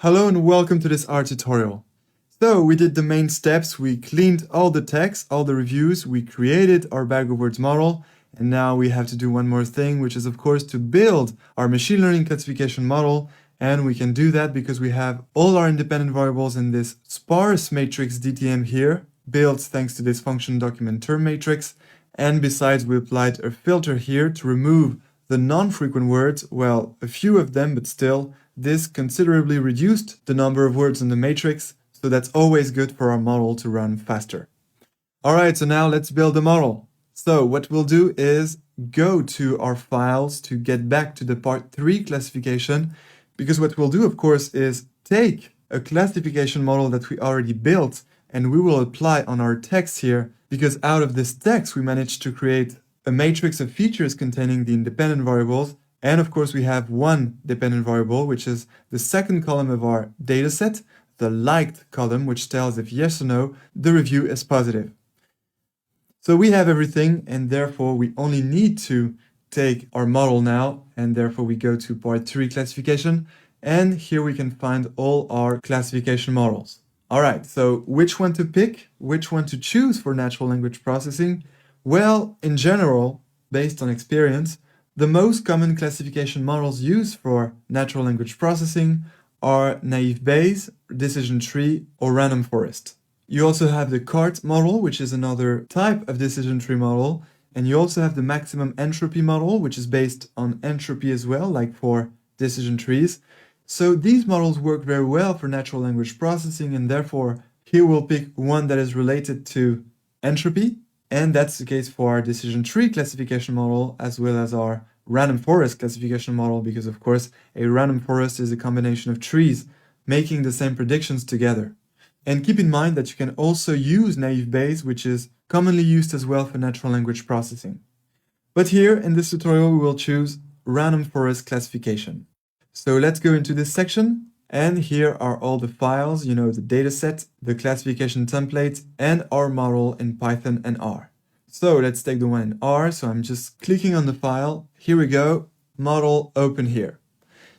Hello and welcome to this R tutorial. So we did the main steps, we cleaned all the text, all the reviews, we created our bag of words model, and now we have to do one more thing, which is of course to build our machine learning classification model, and we can do that because we have all our independent variables in this sparse matrix DTM here, built thanks to this function document term matrix, and besides we applied a filter here to remove the non-frequent words, well, a few of them, but still, this considerably reduced the number of words in the matrix, so that's always good for our model to run faster. Alright, so now let's build the model. So what we'll do is go to our files to get back to the part 3 classification, because what we'll do, of course, is take a classification model that we already built, and we will apply on our text here, because out of this text we managed to create a matrix of features containing the independent variables. And of course, we have one dependent variable, which is the second column of our dataset, the liked column, which tells if yes or no, the review is positive. So we have everything, and therefore we only need to take our model now, and therefore we go to part 3 classification, and here we can find all our classification models. All right, so which one to pick, which one to choose for natural language processing? Well, in general, based on experience, the most common classification models used for natural language processing are naive Bayes, decision tree, or random forest. You also have the CART model, which is another type of decision tree model, and you also have the maximum entropy model, which is based on entropy as well, like for decision trees. So these models work very well for natural language processing, and therefore here we'll pick one that is related to entropy. And that's the case for our decision tree classification model as well as our random forest classification model, because of course a random forest is a combination of trees making the same predictions together. And keep in mind that you can also use naive Bayes, which is commonly used as well for natural language processing. But here in this tutorial we will choose random forest classification. So let's go into this section. And here are all the files, the dataset, the classification template, and our model in Python and R. So let's take the one in R. So I'm just clicking on the file. Here we go, model open here.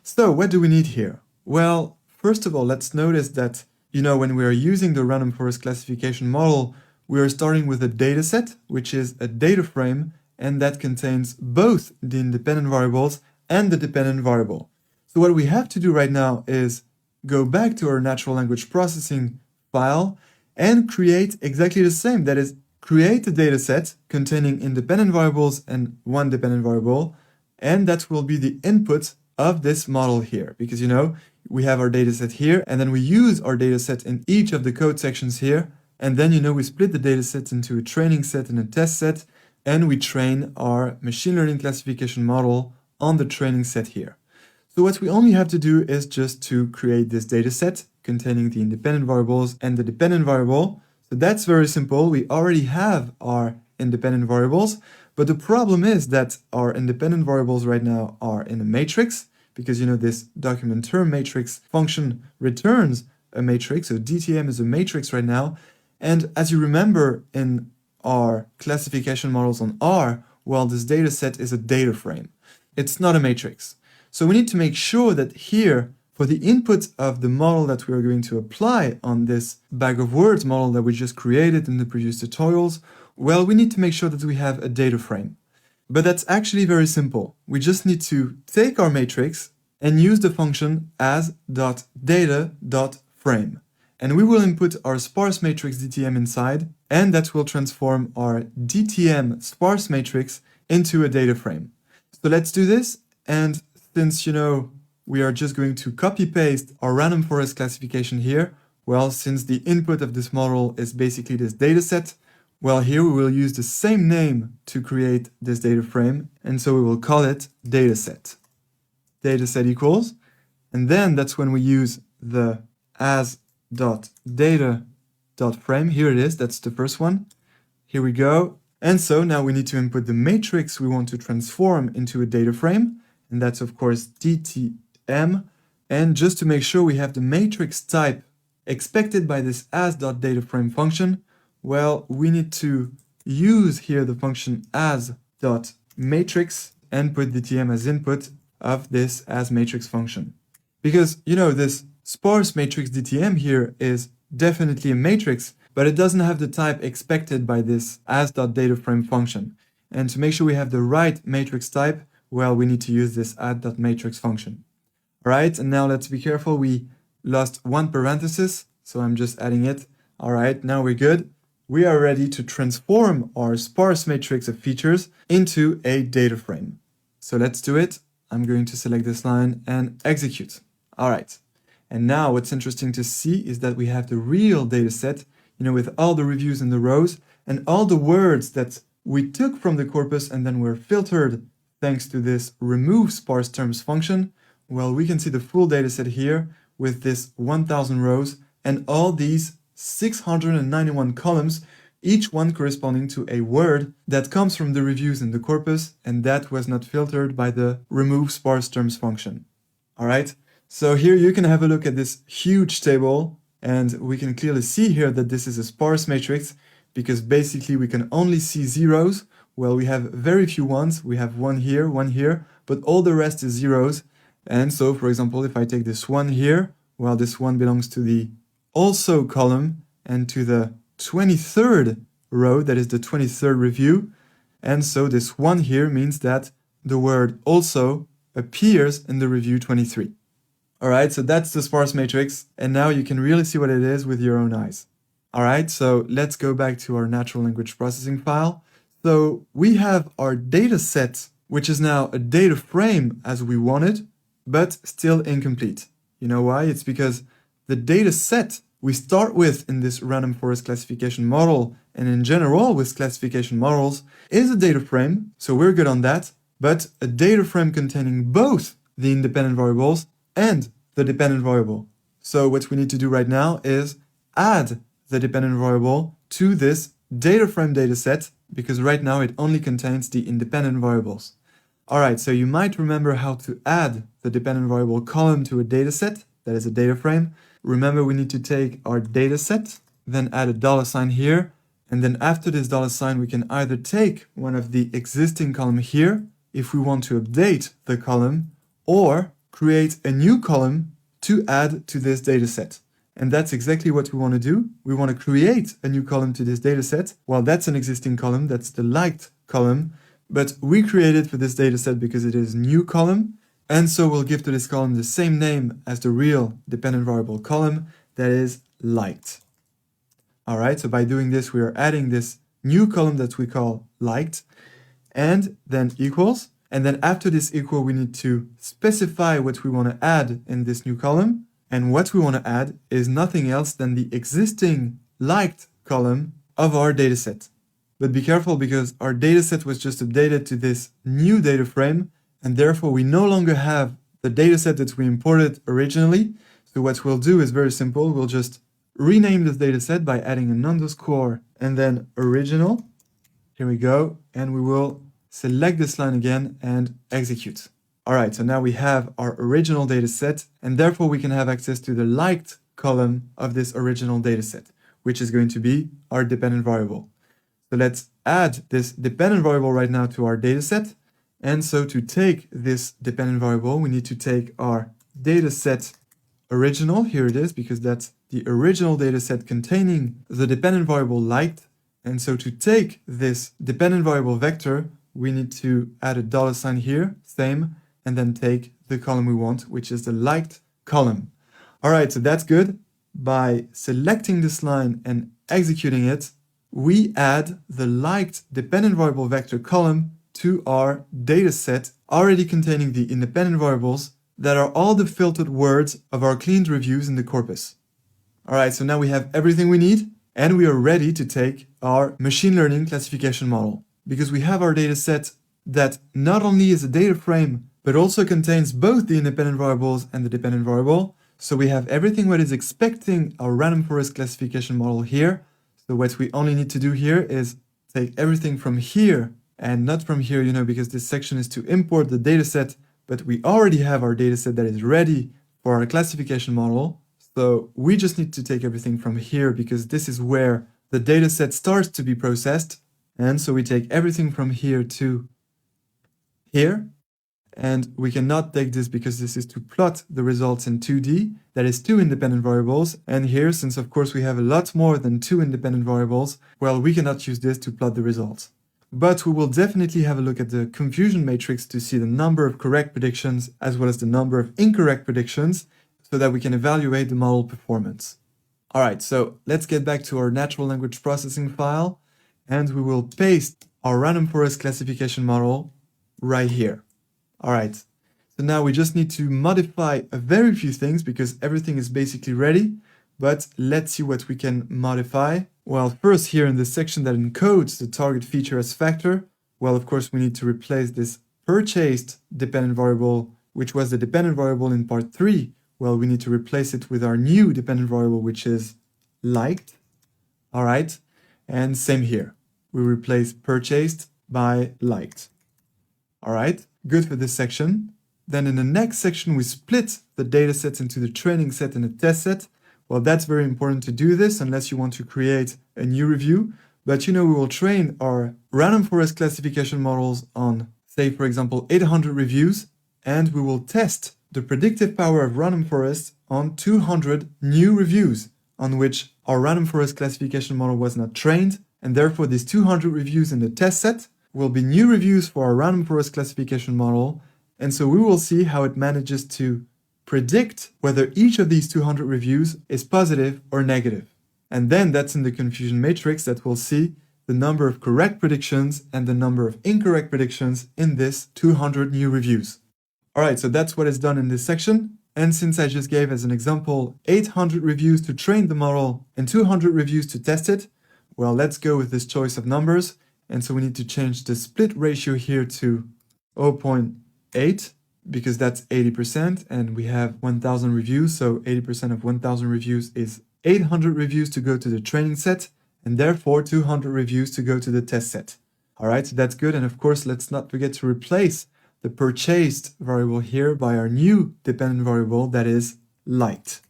So what do we need here? Well, first of all, let's notice that, when we are using the random forest classification model, we are starting with a dataset, which is a data frame, and that contains both the independent variables and the dependent variable. So what we have to do right now is go back to our natural language processing file and create exactly the same. That is, create a dataset containing independent variables and one dependent variable, and that will be the input of this model here. Because, we have our dataset here, and then we use our dataset in each of the code sections here, and then, we split the dataset into a training set and a test set, and we train our machine learning classification model on the training set here. So what we only have to do is just to create this data set containing the independent variables and the dependent variable. So that's very simple. We already have our independent variables, but the problem is that our independent variables right now are in a matrix because, this document term matrix function returns a matrix. So DTM is a matrix right now. And as you remember in our classification models on R, well, this data set is a data frame. It's not a matrix. So we need to make sure that here, for the input of the model that we are going to apply on this bag of words model that we just created in the previous tutorials, well, we need to make sure that we have a data frame. But that's actually very simple. We just need to take our matrix and use the function as.data.frame. And we will input our sparse matrix DTM inside, and that will transform our DTM sparse matrix into a data frame. So let's do this. And since, we are just going to copy-paste our random forest classification here, well, since the input of this model is basically this dataset, well, here we will use the same name to create this data frame, and so we will call it dataset. Dataset equals, and then that's when we use the as.data.frame. Here it is, that's the first one. Here we go. And so now we need to input the matrix we want to transform into a data frame. And that's, of course, DTM. And just to make sure we have the matrix type expected by this as.dataframe function, well, we need to use here the function as.matrix and put DTM as input of this as matrix function. Because, this sparse matrix DTM here is definitely a matrix, but it doesn't have the type expected by this as.dataframe function. And to make sure we have the right matrix type, well, we need to use this add.matrix function. All right, and now let's be careful. We lost one parenthesis, so I'm just adding it. All right, now we're good. We are ready to transform our sparse matrix of features into a data frame. So let's do it. I'm going to select this line and execute. All right. And now what's interesting to see is that we have the real data set, with all the reviews in the rows and all the words that we took from the corpus and then were filtered thanks to this remove sparse terms function. Well, we can see the full data set here with this 1000 rows and all these 691 columns, each one corresponding to a word that comes from the reviews in the corpus and that was not filtered by the remove sparse terms function. All right. So here you can have a look at this huge table and we can clearly see here that this is a sparse matrix because basically we can only see zeros. Well, we have very few ones. We have one here, but all the rest is zeros. And so, for example, if I take this one here, well, this one belongs to the also column and to the 23rd row, that is the 23rd review. And so this one here means that the word also appears in the review 23. All right, so that's the sparse matrix. And now you can really see what it is with your own eyes. All right, so let's go back to our natural language processing file. So we have our data set, which is now a data frame as we wanted, but still incomplete. You know why? It's because the data set we start with in this random forest classification model and in general with classification models is a data frame, so we're good on that, but a data frame containing both the independent variables and the dependent variable. So what we need to do right now is add the dependent variable to this data frame dataset because right now it only contains the independent variables. All right, so you might remember how to add the dependent variable column to a dataset, that is a data frame. Remember, we need to take our dataset, then add a $sign here, and then after this $sign, we can either take one of the existing column here, if we want to update the column, or create a new column to add to this dataset. And that's exactly what we want to do. We want to create a new column to this dataset. Well, that's an existing column, that's the liked column, but we created for this dataset because it is new column. And so we'll give to this column the same name as the real dependent variable column, that is liked. All right, so by doing this, we are adding this new column that we call liked, and then equals. And then after this equal, we need to specify what we want to add in this new column. And what we want to add is nothing else than the existing liked column of our dataset. But be careful because our dataset was just updated to this new data frame, and therefore we no longer have the dataset that we imported originally. So what we'll do is very simple. We'll just rename this dataset by adding an underscore and then original. Here we go. And we will select this line again and execute. All right, so now we have our original dataset, and therefore we can have access to the liked column of this original dataset, which is going to be our dependent variable. So let's add this dependent variable right now to our dataset. And so to take this dependent variable, we need to take our dataset original. Here it is, because that's the original dataset containing the dependent variable liked. And so to take this dependent variable vector, we need to add a $sign here, same, and then take the column we want, which is the liked column. All right, so that's good. By selecting this line and executing it, we add the liked dependent variable vector column to our dataset already containing the independent variables that are all the filtered words of our cleaned reviews in the corpus. All right, so now we have everything we need, and we are ready to take our machine learning classification model. Because we have our dataset that not only is a data frame, but also contains both the independent variables and the dependent variable. So we have everything what is expecting our random forest classification model here. So what we only need to do here is take everything from here and not from here, because this section is to import the dataset, but we already have our dataset that is ready for our classification model. So we just need to take everything from here because this is where the dataset starts to be processed. And so we take everything from here to here. And we cannot take this because this is to plot the results in 2D, that is 2 independent variables. And here, since of course we have a lot more than 2 independent variables, well, we cannot use this to plot the results. But we will definitely have a look at the confusion matrix to see the number of correct predictions as well as the number of incorrect predictions so that we can evaluate the model performance. All right, so let's get back to our natural language processing file, and we will paste our random forest classification model right here. All right, so now we just need to modify a very few things because everything is basically ready, but let's see what we can modify. Well, first here in the section that encodes the target feature as factor, well, of course, we need to replace this purchased dependent variable, which was the dependent variable in part 3. Well, we need to replace it with our new dependent variable, which is liked. All right, and same here. We replace purchased by liked. All right, good for this section. Then in the next section, we split the data sets into the training set and the test set. Well, that's very important to do this unless you want to create a new review. But we will train our random forest classification models on, say, for example, 800 reviews, and we will test the predictive power of random forest on 200 new reviews on which our random forest classification model was not trained, and therefore these 200 reviews in the test set will be new reviews for our random forest classification model, and so we will see how it manages to predict whether each of these 200 reviews is positive or negative. And then that's in the confusion matrix that we'll see the number of correct predictions and the number of incorrect predictions in this 200 new reviews. All right, so that's what is done in this section. And since I just gave as an example 800 reviews to train the model and 200 reviews to test it, well, let's go with this choice of numbers. And so we need to change the split ratio here to 0.8 because that's 80%, and we have 1,000 reviews, so 80% of 1,000 reviews is 800 reviews to go to the training set, and therefore 200 reviews to go to the test set. All right, so that's good. And of course, let's not forget to replace the purchased variable here by our new dependent variable that is liked.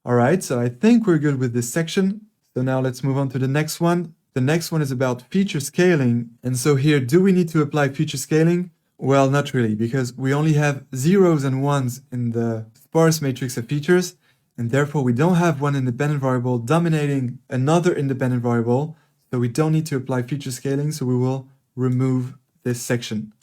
All right, so I think we're good with this section. So now let's move on to the next one. The next one is about feature scaling. And so here, do we need to apply feature scaling? Well, not really, because we only have zeros and ones in the sparse matrix of features, and therefore we don't have one independent variable dominating another independent variable, so we don't need to apply feature scaling, so we will remove this section.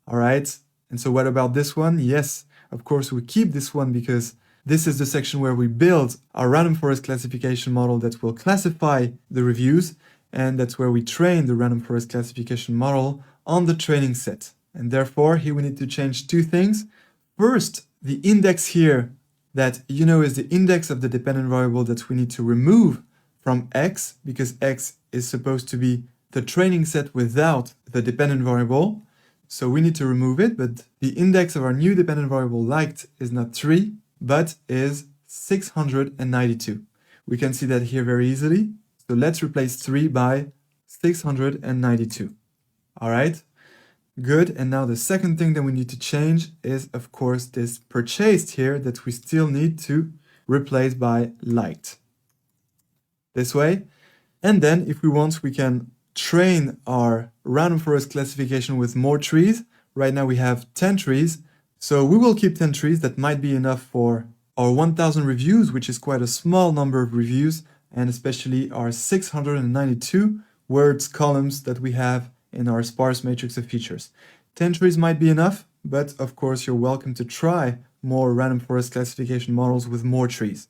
All right, and so what about this one? Yes, of course we keep this one because this is the section where we build our random forest classification model that will classify the reviews, and that's where we train the random forest classification model on the training set. And therefore, here we need to change two things. First, the index here that is the index of the dependent variable that we need to remove from X, because X is supposed to be the training set without the dependent variable. So we need to remove it, but the index of our new dependent variable liked is not 3, but is 692. We can see that here very easily. So let's replace 3 by 692. All right. Good, and now the second thing that we need to change is, of course, this purchased here that we still need to replace by liked. This way. And then if we want, we can train our random forest classification with more trees. Right now we have 10 trees, so we will keep 10 trees. That might be enough for our 1,000 reviews, which is quite a small number of reviews, and especially our 692 words columns that we have in our sparse matrix of features. 10 trees might be enough, but of course you're welcome to try more random forest classification models with more trees.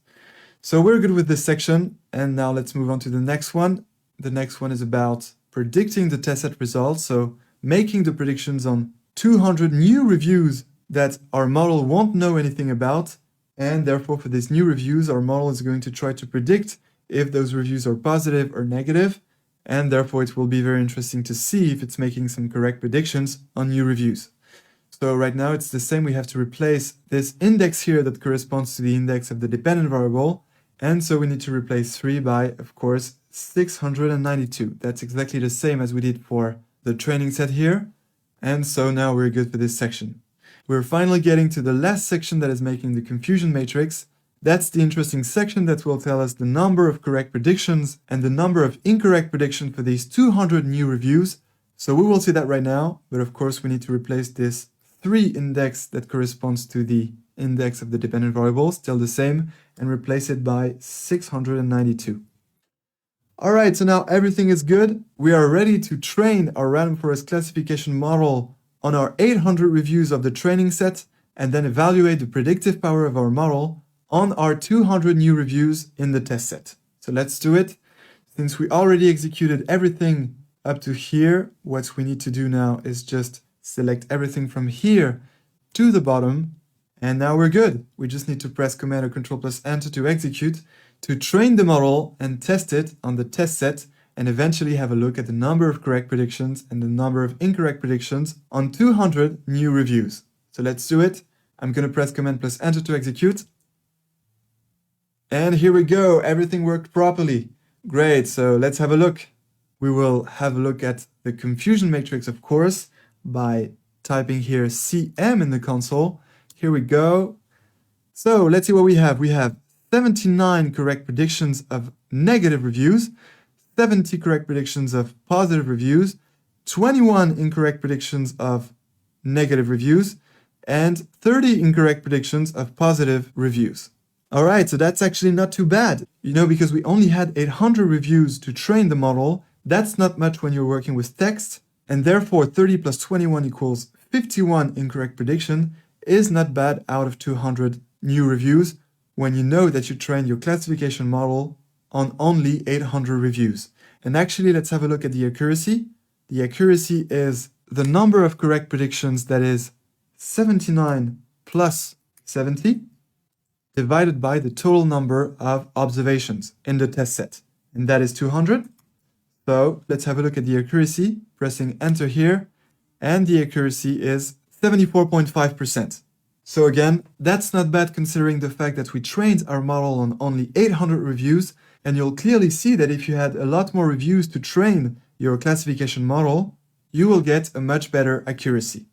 So we're good with this section, and now let's move on to the next one. The next one is about predicting the test set results, so making the predictions on 200 new reviews that our model won't know anything about, and therefore for these new reviews our model is going to try to predict if those reviews are positive or negative. And therefore it will be very interesting to see if it's making some correct predictions on new reviews. So right now it's the same. We have to replace this index here that corresponds to the index of the dependent variable. And so we need to replace 3 by, of course, 692. That's exactly the same as we did for the training set here. And so now we're good for this section. We're finally getting to the last section that is making the confusion matrix. That's the interesting section that will tell us the number of correct predictions and the number of incorrect predictions for these 200 new reviews. So we will see that right now, but of course we need to replace this 3 index that corresponds to the index of the dependent variable, still the same, and replace it by 692. All right, so now everything is good. We are ready to train our random forest classification model on our 800 reviews of the training set, and then evaluate the predictive power of our model on our 200 new reviews in the test set. So let's do it. Since we already executed everything up to here, what we need to do now is just select everything from here to the bottom, and now we're good. We just need to press Command or Control plus Enter to execute, to train the model and test it on the test set, and eventually have a look at the number of correct predictions and the number of incorrect predictions on 200 new reviews. So let's do it. I'm going to press Command plus Enter to execute. And here we go. Everything worked properly. Great. So let's have a look. We will have a look at the confusion matrix, of course, by typing here CM in the console. Here we go. So let's see what we have. We have 79 correct predictions of negative reviews, 70 correct predictions of positive reviews, 21 incorrect predictions of negative reviews, and 30 incorrect predictions of positive reviews. All right, so that's actually not too bad. Because we only had 800 reviews to train the model, that's not much when you're working with text, and therefore 30 plus 21 equals 51 incorrect prediction is not bad out of 200 new reviews when you know that you trained your classification model on only 800 reviews. And actually, let's have a look at the accuracy. The accuracy is the number of correct predictions, that is 79 plus 70, divided by the total number of observations in the test set, and that is 200. So let's have a look at the accuracy, pressing Enter here, and the accuracy is 74.5%. So again, that's not bad considering the fact that we trained our model on only 800 reviews, and you'll clearly see that if you had a lot more reviews to train your classification model, you will get a much better accuracy.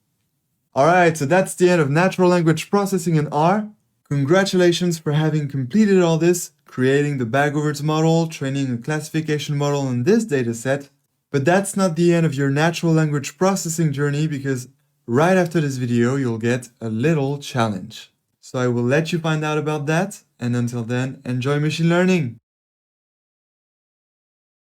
Alright, so that's the end of natural language processing in R. Congratulations for having completed all this, creating the bag-of-words model, training a classification model in this dataset. But that's not the end of your natural language processing journey, because right after this video, you'll get a little challenge. So I will let you find out about that, and until then, enjoy machine learning!